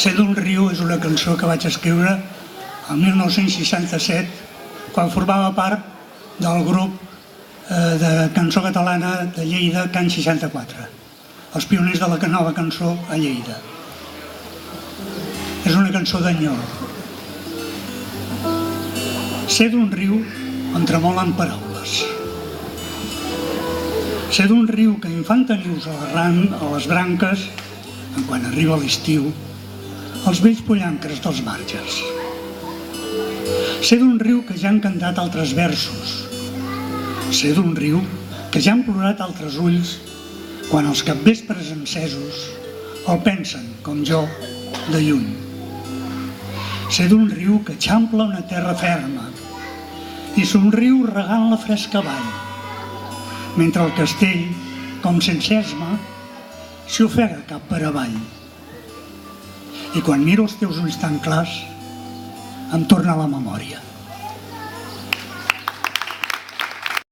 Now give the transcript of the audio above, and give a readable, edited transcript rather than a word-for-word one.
Ser d'un riu és una cançó que vaig escriure el 1967, quan formava part del grup de cançó catalana de Lleida, Can 64, els pioners de la nova cançó a Lleida. És una cançó d'enyor. Ser d'un riu on tremolen paraules. Ser d'un riu que infanta nius a les branques, quan arriba l'estiu, els vells pollancres dels marges. Ser d'un riu que ja han cantat altres versos. Ser d'un riu que ja han plorat altres ulls quan els capvespres encesos el pensen, com jo, de lluny. Ser d'un riu que eixampla una terra ferma i somriu regant la fresca vall, mentre el castell, com sense esma, s'hi ofega cap per avall. I quan miro els teus ulls tan clars, em torna a la memòria.